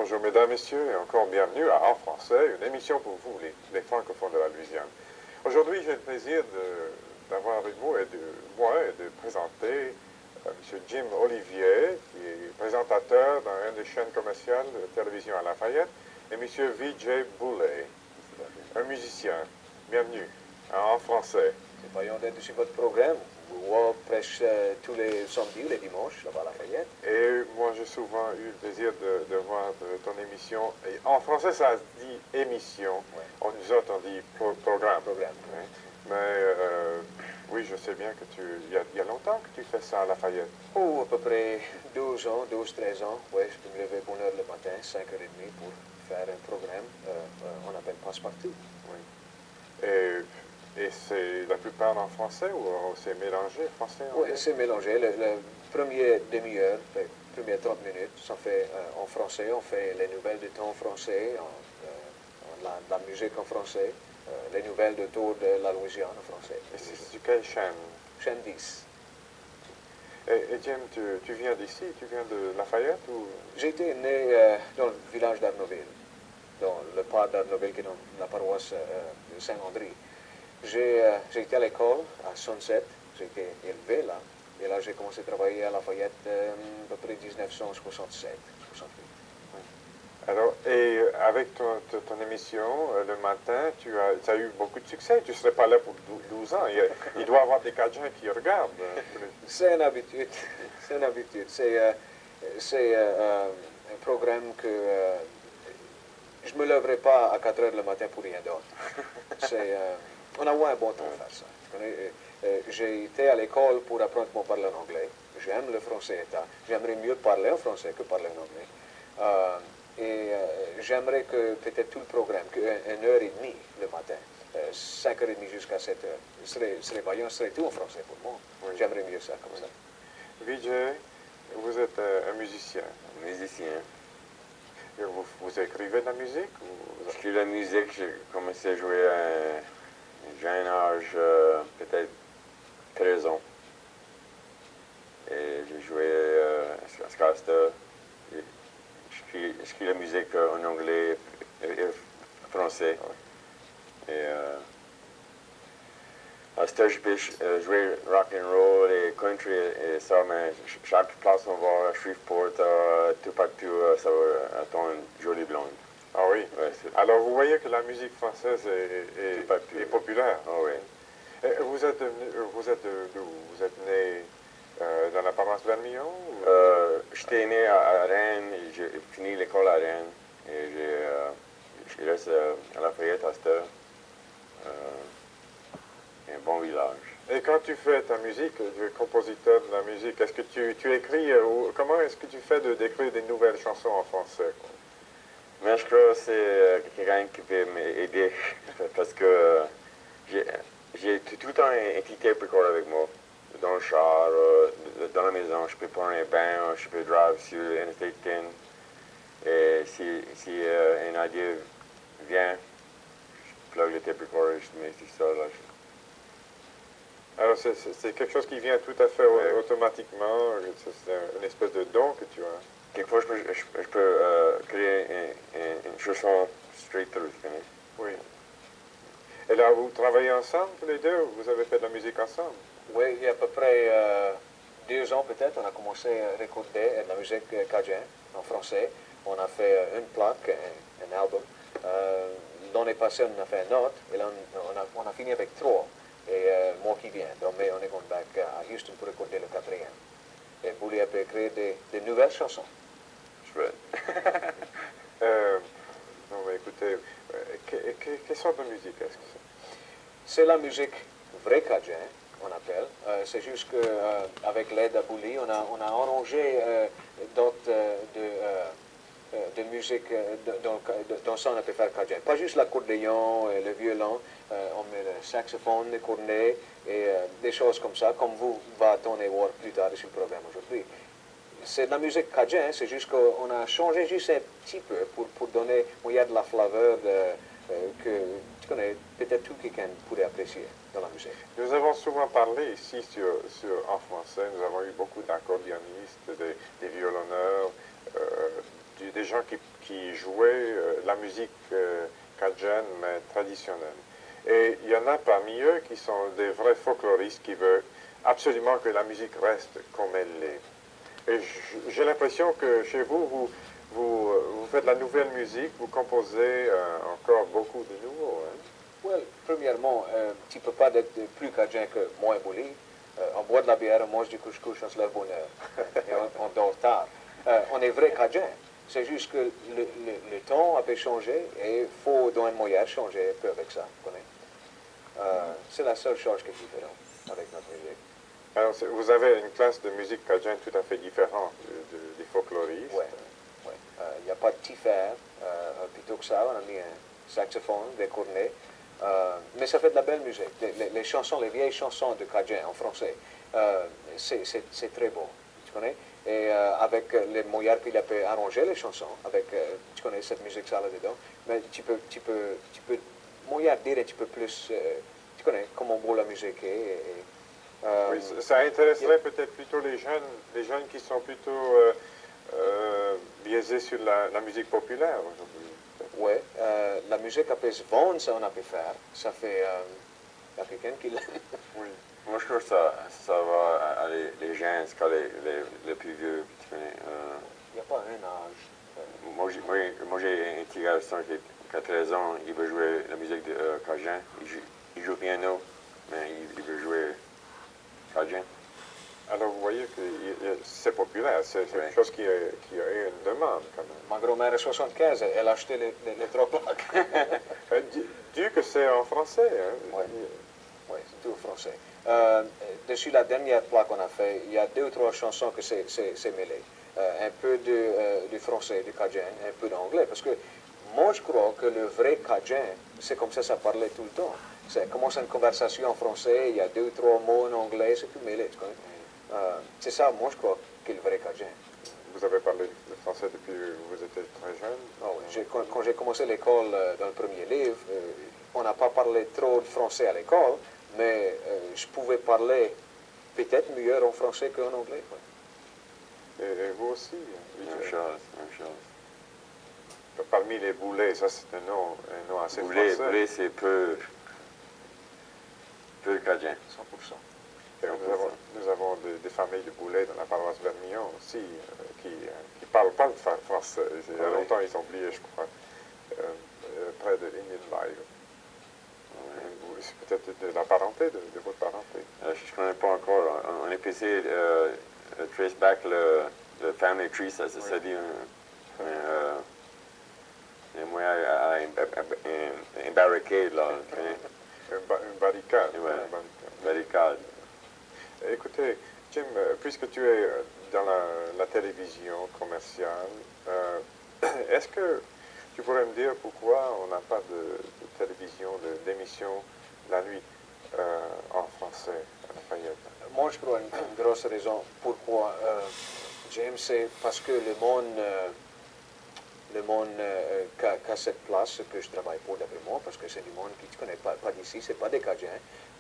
Bonjour mesdames, messieurs, et encore bienvenue à En Français, une émission pour vous, les francophones de la Louisiane. Aujourd'hui, j'ai le plaisir d'avoir avec vous et de présenter M. Jim Olivier, qui est présentateur dans une des chaînes commerciales de télévision à Lafayette, et M. V.J. Boulay, un musicien. Bienvenue à En Français. C'est pas d'être sur votre programme. Ou presque tous les samedis ou les dimanches, là-bas à Lafayette. Et moi, j'ai souvent eu le plaisir de voir ton émission. Et en français, ça se dit émission. Ouais. Nous autres, on dit programme. Ouais. Mais oui, je sais bien que il y a longtemps que tu fais ça à Lafayette. Oh, à peu près 12 ans, 13 ans. Oui, je peux me lever bonne heure le matin, 5h30 pour faire un programme. On appelle Passe-Partout. Oui. Et c'est la plupart en français ou c'est mélangé français? Oui, c'est mélangé. Le premier demi-heure, les premières 30 minutes, ça fait en français. On fait les nouvelles du temps en français, la musique en français, les nouvelles de tour de la Louisiane en français. Et c'est sur quelle chaîne? Chaîne 10. Et Jim, tu viens d'ici? Tu viens de Lafayette ou? J'ai été né dans le village d'Arnoville, dans le pas d'Arnoville qui est dans la paroisse de Saint-André. J'ai été à l'école à Sunset, j'ai été élevé là, et là j'ai commencé à travailler à Lafayette à peu près 1967, 68. Oui. Alors, et avec ton émission le matin, tu as eu beaucoup de succès. Tu ne serais pas là pour 12 ans. Il doit y avoir des Cajuns qui regardent. C'est une habitude. C'est une habitude. C'est un programme que je ne me lèverai pas à 4 heures le matin pour rien d'autre. On a eu un bon temps à faire ça. J'ai été à l'école pour apprendre à parler en anglais. J'aime le français. J'aimerais mieux parler en français que parler en anglais. J'aimerais que peut-être tout le programme, qu'une heure et demie le matin, 5h30 jusqu'à 7h, serait vaillant, serait tout en français pour moi. Oui. J'aimerais mieux ça comme ça. Vijay, vous êtes un musicien. Musicien. Et vous écrivez de la musique? Ou... J'écris de la musique, j'ai commencé à jouer à un jeune âge, peut-être 13 ans. Et j'ai joué à Scasta. J'écris la musique en anglais et français. Et à ce je peux jouer rock and roll et country et ça, mais chaque place on va à Shreveport, tout partout, ça va attendre une jolie blonde. Ah oui? Ouais, alors vous voyez que la musique française est populaire. Ah oui. Et vous êtes d'où? Vous êtes né dans la paroisse Vermillon? J'étais né à Rennes, j'ai fini l'école à Rennes et j'ai resté à Lafayette à cette heure. Un bon village. Et quand tu fais ta musique, tu es compositeur de la musique, est-ce que tu écris, comment est-ce que tu fais d'écrire des nouvelles chansons en français? Mais je crois que c'est quelqu'un qui peut m'aider parce que j'ai tout le temps écrit tape record avec moi. Dans le char, dans la maison, je peux prendre un bain, je peux drive sur Interstate 10. Et si une idée vient, je plug le tape recorder et je mets tout ça là. Alors c'est quelque chose qui vient tout à fait automatiquement, c'est une espèce de don que tu as. Quelquefois je peux créer une chanson straight through, tu connais? Oui. Et là, vous travaillez ensemble tous les deux? Vous avez fait de la musique ensemble? Oui, il y a à peu près 2 ans peut-être, on a commencé à recorder de la musique cajun en français. On a fait une plaque, un album. L'année passée, on a fait un autre, et là, on a fini avec 3. Et moi qui viens, donc mais on est going back à Houston pour recorder le 4e. Et Boulay a pu écrire des nouvelles chansons. Chouette. Non, mais écoutez, quelle sorte de musique est-ce que c'est? C'est la musique vraie cajun, on appelle. C'est juste qu'avec l'aide à Boulay, on a arrangé d'autres de musique dans ça on a pu faire cajun. Pas juste l'accordéon et le violon, on met le saxophone, le cornet et des choses comme ça, comme vous va attendre voir plus tard sur le programme aujourd'hui. C'est de la musique cajun, c'est juste qu'on a changé juste un petit peu pour donner, il y a de la flaveur que tu connais, peut-être tout quelqu'un pourrait apprécier dans la musique. Nous avons souvent parlé ici en français, nous avons eu beaucoup d'accordéonistes, des violonneurs, des gens qui jouaient la musique cajun, mais traditionnelle. Et il y en a parmi eux qui sont des vrais folkloristes qui veulent absolument que la musique reste comme elle l'est. Et j'ai l'impression que chez vous, vous faites de la nouvelle musique, vous composez encore beaucoup de nouveaux. Hein? Well, premièrement, tu ne peux pas être plus cajun que moi et Bouli. On boit de la bière, on mange du couscous, on se lève bonne heure. Et on dort tard. On est vrai cajun. C'est juste que le temps a fait changer et il faut dans un moyen changer un peu avec ça. C'est la seule chose qui est différente avec notre musique. Alors, vous avez une classe de musique cajun tout à fait différente des folkloristes. Oui. Il n'y a pas de tiffer. Plutôt que ça, on a mis un saxophone, des cornets. Mais ça fait de la belle musique. Les chansons, les vieilles chansons de cajun en français, c'est très beau. Tu connais? Et avec les moyens qu'il a pu arranger les chansons, avec, tu connais cette musique-là là-dedans, mais tu peux moyen dire un petit peu plus, tu connais comment beau la musique est. Oui, ça intéresserait peut-être plutôt les jeunes qui sont plutôt biaisés sur la musique populaire aujourd'hui. Oui, la musique a pu se vendre, ça on a pu faire. Ça fait, il y a quelqu'un qui l'a. Oui. Moi, je trouve que ça va aller les jeunes, jusqu'à les plus vieux. Tu connais, Il n'y a pas un âge. moi, j'ai un petit garçon qui a 13 ans, il veut jouer la musique de cajun. Il joue piano, mais il veut jouer cajun. Alors vous voyez que c'est populaire, c'est quelque chose qui a une demande quand même. Ma grand-mère est 75, elle a acheté les 3 plaques. Dieu que c'est en français. Hein? Oui, c'est tout en français. Dessus la dernière plaque qu'on a fait, il y a 2 ou 3 chansons que c'est mêlé. Un peu du français, du cajun, un peu d'anglais. Parce que moi, je crois que le vrai cajun, c'est comme ça parlait tout le temps. Ça commence une conversation en français, il y a 2 ou 3 mots en anglais, c'est tout mêlé. Tu connais? C'est ça, moi, je crois, qu'est le vrai cajun. Vous avez parlé le français depuis que vous étiez très jeune? Oh, oui. Quand j'ai commencé l'école dans le premier livre, on n'a pas parlé trop de français à l'école, mais je pouvais parler peut-être mieux en français qu'en anglais. Ouais. Et vous aussi? Même chose. Parmi les boulets, ça c'est un nom assez français. Boulet, c'est peu cajun. 100%. Et nous avons des familles de boulets dans la paroisse Vermillon aussi qui ne parlent pas le français. Il y a longtemps, ils ont oublié, je crois, près de Indian Bayou. C'est peut-être de la parenté, de votre parenté. Je ne connais pas encore. On est essayé de trace back le family tree, ça dit un moyen à un barricade, là. Une barricade. Ouais, barricade. Écoutez, Jim, puisque tu es dans la télévision commerciale, est-ce que tu pourrais me dire pourquoi on n'a pas de télévision, d'émission la nuit en français à Lafayette? Moi, je crois une grosse raison pourquoi James, c'est parce que le monde qu'a cette place que je travaille pour d'après moi, parce que c'est du monde qui ne connaît pas d'ici, c'est pas des Cajuns.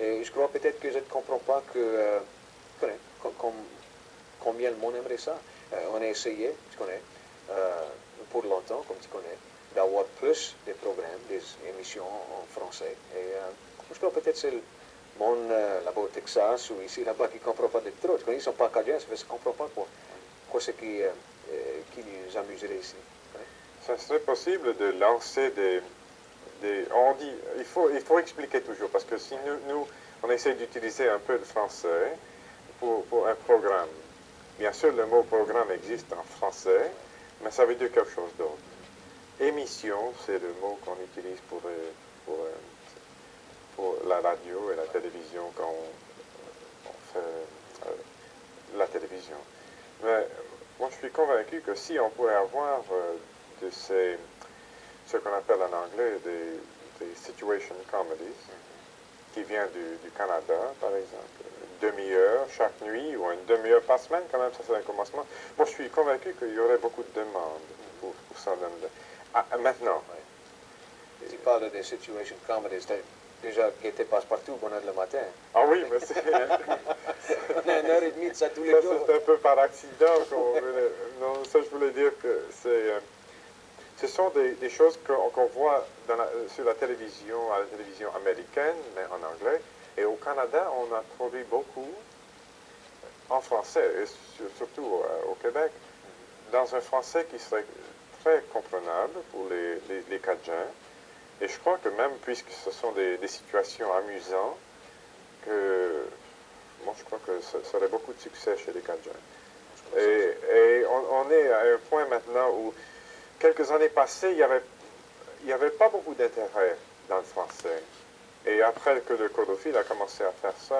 Et je crois peut-être que je ne comprends pas que, combien le monde aimerait ça. On a essayé, tu connais, pour longtemps, comme tu connais, d'avoir plus de programmes, des émissions en français. Et je crois peut-être que c'est le monde là-bas au Texas ou ici, là-bas, qui ne comprend pas de trop. Tu connais, ils ne sont pas Cajuns, ça ne comprend pas quoi c'est qui nous amuserait ici. Ça serait possible de lancer on dit, il faut expliquer toujours, parce que si nous on essaie d'utiliser un peu de français pour un programme. Bien sûr, le mot programme existe en français, mais ça veut dire quelque chose d'autre. Émission, c'est le mot qu'on utilise pour la radio et la télévision quand on fait la télévision. Mais moi, je suis convaincu que si on pourrait avoir de ce qu'on appelle en anglais des situation comedies, qui vient du Canada, par exemple, une demi-heure chaque nuit ou une demi-heure par semaine, quand même, ça c'est un commencement. Moi, je suis convaincu qu'il y aurait beaucoup de demandes pour ça. Maintenant. Tu parles des situation comedies. déjà guetté passe-partout, bonne heure le matin. Ah oui, mais c'est... On a 1h30 de ça tous les Ça, jours. c'est un peu par accident. Non, ça, je voulais dire que ce sont des choses qu'on voit sur la télévision, à la télévision américaine, mais en anglais. Et au Canada, on a produit beaucoup en français, et surtout au Québec, dans un français qui serait très comprenable pour les Cajuns. Et je crois que même, puisque ce sont des situations amusantes, que moi, je crois que ça aurait beaucoup de succès chez les Cajuns. Et on est à un point maintenant où, quelques années passées, il n'y avait pas beaucoup d'intérêt dans le français. Et après que le codophile a commencé à faire ça,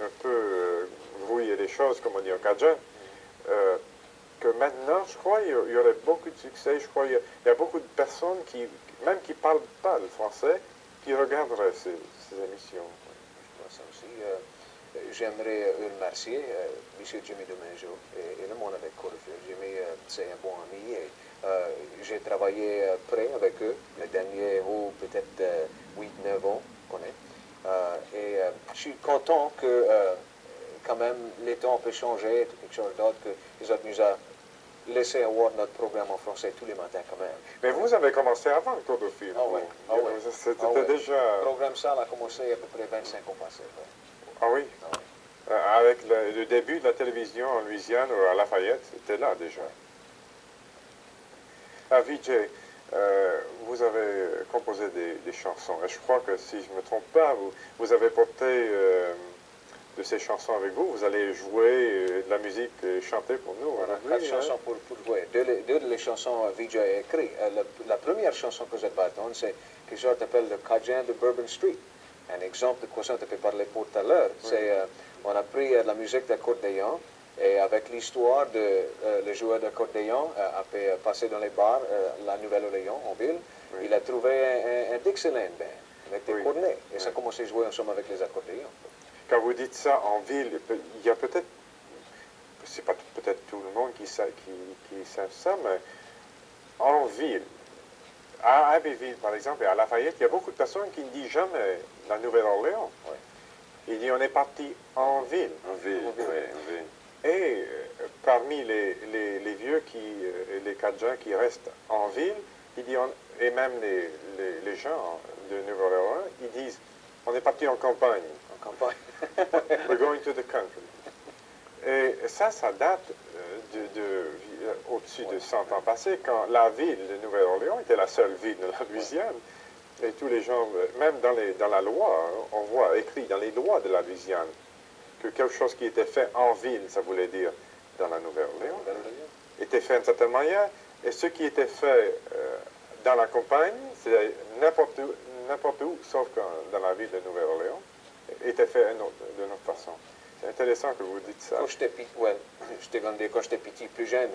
un peu brouiller les choses, comme on dit en Cajun, que maintenant, je crois, il y aurait beaucoup de succès. Je crois qu'il y a beaucoup de personnes même qui ne parlent pas le français, qui regarderaient ces émissions. Ça aussi. J'aimerais remercier M. Jimmy Domingo et le monde avec Codophile. Jimmy, c'est un bon ami et j'ai travaillé près avec eux les derniers, peut-être 8-9 ans qu'on est. Et je suis content que quand même les temps peuvent changer, quelque chose d'autre, qu'ils ont nous a laissé avoir notre programme en français tous les matins quand même. Mais vous avez commencé avant le Codophile. Ah oui. C'était déjà... Le programme ça a commencé à peu près 25 ans passés. Ah oui? Ah oui. Avec le début de la télévision en Louisiane ou à Lafayette, c'était là déjà. Ah, Vijay, vous avez composé des chansons. Et je crois que si je ne me trompe pas, vous avez porté de ces chansons avec vous. Vous allez jouer de la musique et chanter pour nous. On a 4 chansons pour jouer. Deux des chansons Vijay a écrites. La première chanson que je vais entendre, c'est quelque chose qui s'appelle le Cajun de Bourbon Street. Un exemple de quoi ça te peut parler pour tout à l'heure. C'est on a pris de la musique d'accordéon et avec l'histoire de le joueur d'accordéon a passé dans les bars la Nouvelle-Orléans en ville. Oui. Il a trouvé un Dixieland band avec des cornets et ça a commencé à jouer ensemble avec les accordéons. Quand vous dites ça en ville, il y a peut-être, c'est pas peut-être tout le monde qui sait ça, mais en ville, à Abbeville par exemple et à Lafayette, il y a beaucoup de personnes qui ne disent jamais la Nouvelle-Orléans. Oui. Il dit on est parti en ville. En ville, oui, en ville. Et parmi les vieux les Cajuns qui restent en ville, il dit et même les gens de Nouvelle-Orléans, ils disent on est parti en campagne. En campagne. We're going to the country. Et ça date au-dessus de 100 ans passés, quand la ville de Nouvelle-Orléans était la seule ville de la Louisiane. Et tous les gens, même dans la loi, on voit écrit dans les lois de la Louisiane que quelque chose qui était fait en ville, ça voulait dire dans la Nouvelle-Orléans, était fait d'une certaine manière. Et ce qui était fait dans la campagne, c'est n'importe où, sauf dans la ville de Nouvelle-Orléans, était fait d'une autre façon. C'est intéressant que vous dites ça. Quand j'étais petit, quand j'étais petit, plus jeune,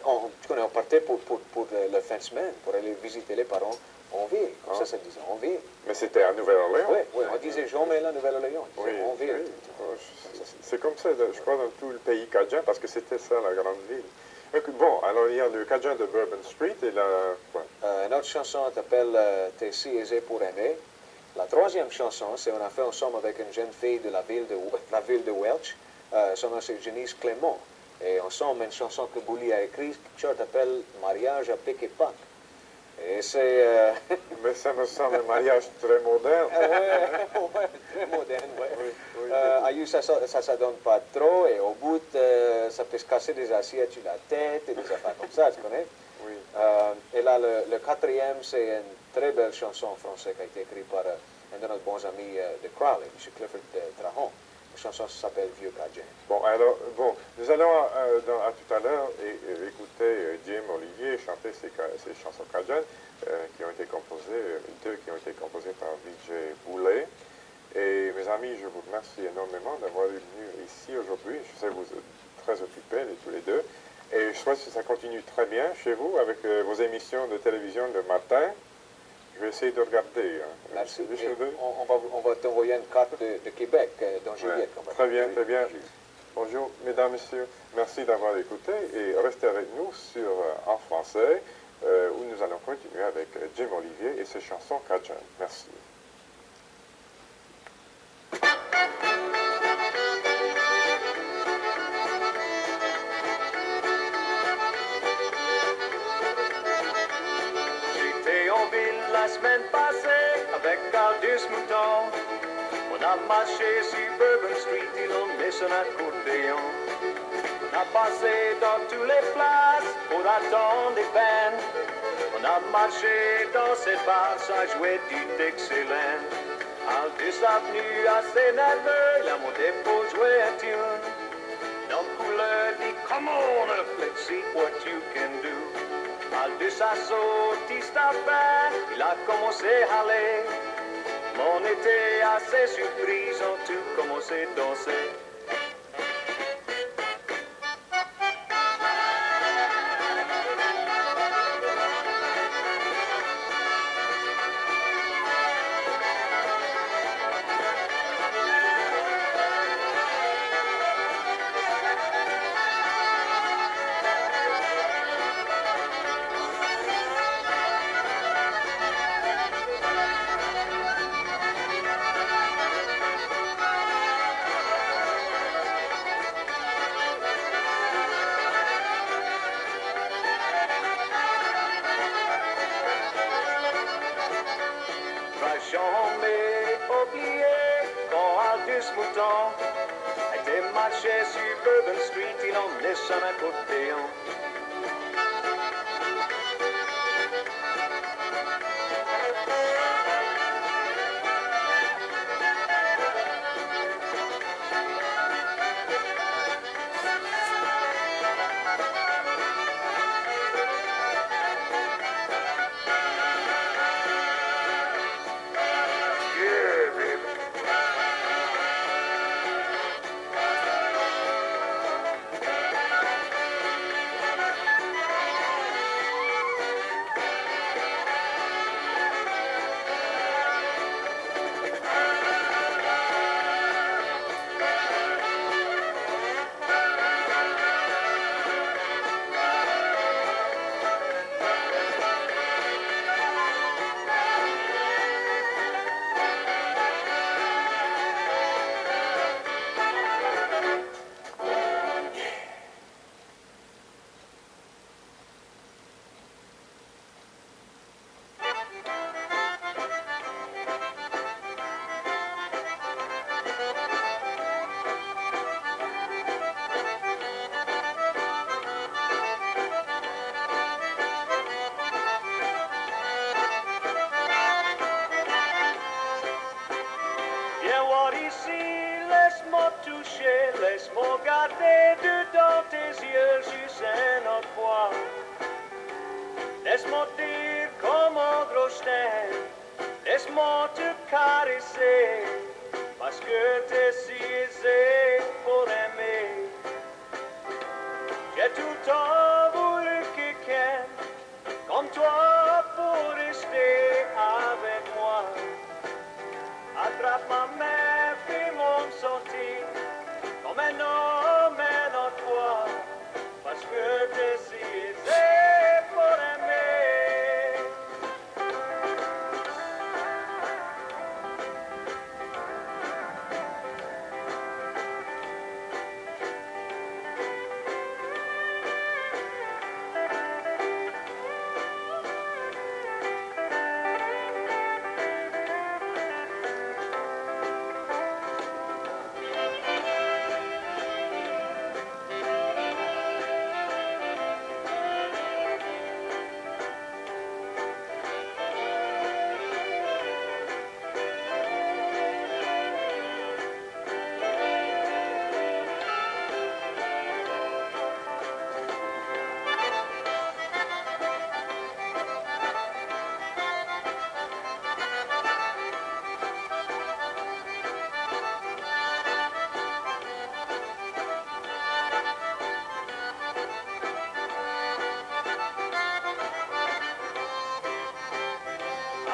on partait pour la fin de semaine, pour aller visiter les parents en ville, comme ça se disait, en ville. Mais c'était à Nouvelle-Orléans? Oui, on disait jamais la Nouvelle-Orléans, en ville. Oui. C'est comme ça, je crois, dans tout le pays cajun, parce que c'était ça, la grande ville. Bon, alors il y a le Cajun de Bourbon Street et une autre chanson s'appelle T'es si aisé pour aimer. La troisième chanson, c'est on a fait ensemble avec une jeune fille de la ville de Welch. Son nom c'est Janice Clément. Et ensemble, une chanson que Bouli a écrite, qui s'appelle Mariage à pic et pac. Et c'est... Mais ça me semble un mariage très moderne. Oui, très moderne, oui. Ailleurs, ça ne donne pas trop, et au bout, ça peut se casser des assiettes sur la tête, et des affaires comme ça, tu connais? Oui. Et là, le quatrième, c'est une très belle chanson en français qui a été écrite par un de nos bons amis de Crowley, M. Clifford Trahan. La chanson s'appelle Vieux Cajun. Bon, alors, nous allons à tout à l'heure écouter Jim Olivier chanter ces chansons cajuns qui ont été composées, deux qui ont été composées par Vijay Boulet. Et mes amis, je vous remercie énormément d'avoir venu ici aujourd'hui. Je sais que vous êtes très occupés, tous les deux. Et je souhaite que ça continue très bien chez vous avec vos émissions de télévision le matin. Je vais essayer de regarder. Merci. On va t'envoyer une carte de Québec dans Juliette. Ouais. Très bien, très bien. Bonjour, mesdames, messieurs. Merci d'avoir écouté et restez avec nous en français où nous allons continuer avec Jim Olivier et ses chansons Cajun. Merci. J'étais en ville la semaine passée avec Aldous Mouton. On a marché sur Bourbon Street, il emmenait son accordéon. On a passé dans toutes les places pour attendre des bands. On a marché dans ces bars, ça jouait du Dixieland. Aldous a venu assez nerveux, il a monté pour jouer un tune. L'homme couleur dit, come on up, let's see what you can do. Aldous a sorti sa fin, il a commencé à aller. On était assez surpris, ils ont tout commencé à danser. Jamais oublié quand Aldous Mouton était marché sur Bourbon Street, il emmenait son accordéon. Laisse-moi toucher, laisse-moi regarder dedans tes yeux, juste un autre fois. Laisse-moi dire comme un gros chien, laisse-moi te caresser, parce que t'es si aisé pour aimer. J'ai tout le temps voulu quelqu'un comme toi pour rester avec moi. Attrape ma main, fais-moi sortir comme un homme, un autre fois, parce que t'es si aisé pour aimer.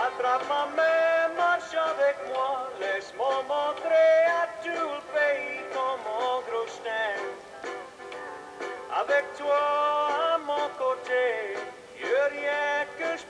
Attrape ma main, marche avec moi, laisse-moi montrer à tout le pays comme mon gros chien. Avec toi à mon côté, y'a rien que je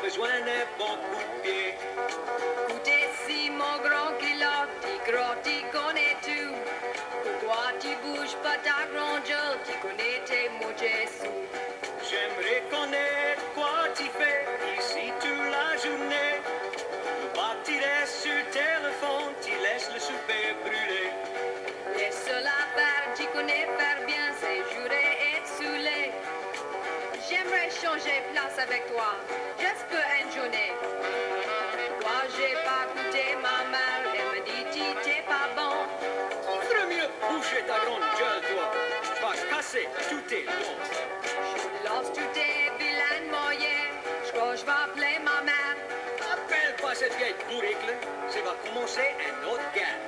besoin d'un bon coup de pied. Écoutez, si mon grand kilote, t'y connais tout. Pourquoi tu bouges pas ta grande gueule, tu connais tes mots sous. J'aimerais connaître quoi tu fais ici toute la journée. Bah, tu restes sur le téléphone, tu laisses le souper brûler. Les seules affaires, tu connais faire bien, c'est jurer et te saouler. J'aimerais changer place avec toi, juste pour une journée. Toi, j'ai pas écouté ma mère, elle me dit tu t'es pas bon. Il ferait mieux boucher ta grande gueule, toi. Je vais casser tous tes dents. Je lance tous tes vilains moyens, je crois que je vais appeler ma mère. Appelle pas cette vieille bourrique, là. Ça va commencer un autre guerre.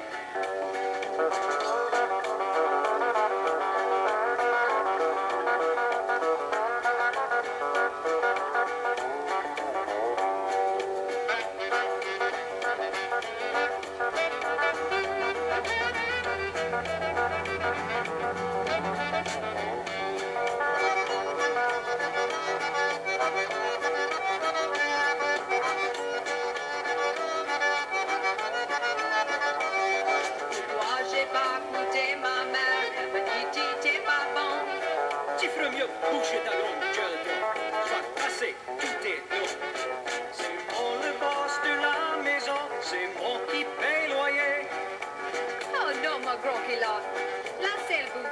Toi, j'ai pas écouté ma mère, elle me dit tu t'es pas bon. Tu ferais mieux boucher ta grande gueule, toi. Je vais casser tous tes dents. C'est moi le boss de la maison, c'est moi qui paye le loyer. Oh non, mon grand kilote, là c'est le bout,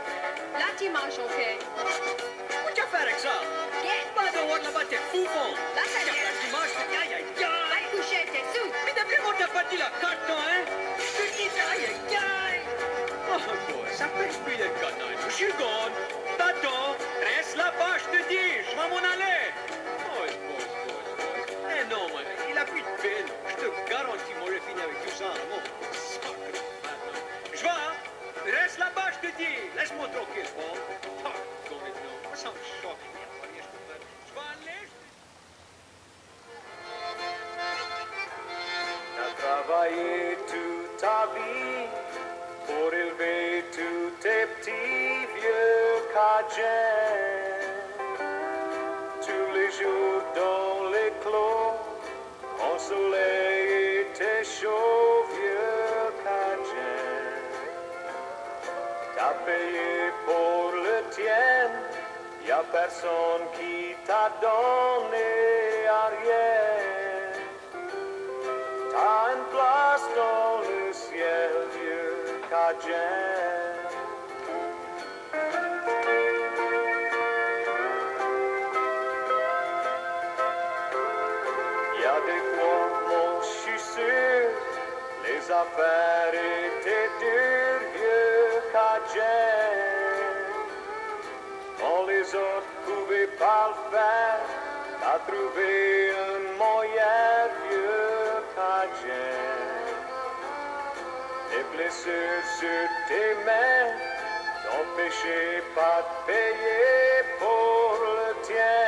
là tu m'as choqué. Où tu vas faire avec ça? Get, Pas de voir là-bas, t'es fou, bon. là ça Tu y vas est, dimanche, aïe, aïe, aïe. va te coucher tes sous. Mais d'après moi, t'as pas dit la carte, toi, hein? Je te dis, aïe, aïe, aïe. Oh, boy, ça fait plus de conneries. Je suis gone. T'attends, reste là-bas, je te dis, je vais m'en aller. Oh, boss. Eh non, moi, il a plus de peine. Je te garantis, moi, je finis avec tout ça. Bon, sacre. Je vais, hein? Reste là-bas, je te dis. Laisse-moi tranquille, bon. Ah, complètement. Moi, ça me choque. Il n'y a pas rien que je peux faire. Je vais aller, T'as travaillé toute ta vie pour élever tous tes petits vieux cajuns. Tous les jours dans les clos, en soleil était chaud, vieux cajuns. T'as payé pour le tien, y a personne qui t'a donné à rien. T'as une place dans le ciel, vieux Cajun. Y a des fois, mon je suis sûr, les affaires étaient dures, vieux Cajun. Quand les autres pouvaient pas le faire, t'as trouvé un moyen, vieux Cajun. Des blessures sur tes mains t'empêchaient pas de payer pour le tien.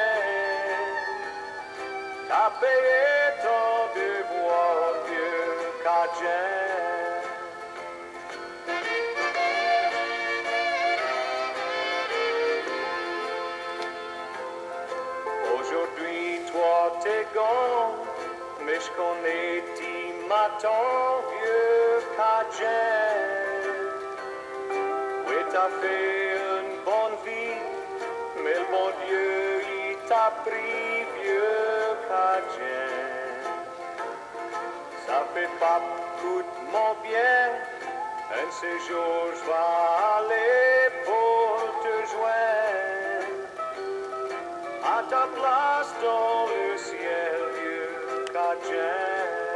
T'as payé ton devoir, vieux Cajun. Aujourd'hui, toi, t'es gone, mais je connais qui m'attend, vieux Cajun. Oui, t'as fait une bonne vie, mais le bon Dieu, il t'a pris, vieux Cajun. Ça fait pas coûte mon bien, un de ces jours, je vais aller pour te joindre. À ta place dans le ciel, vieux Cajun.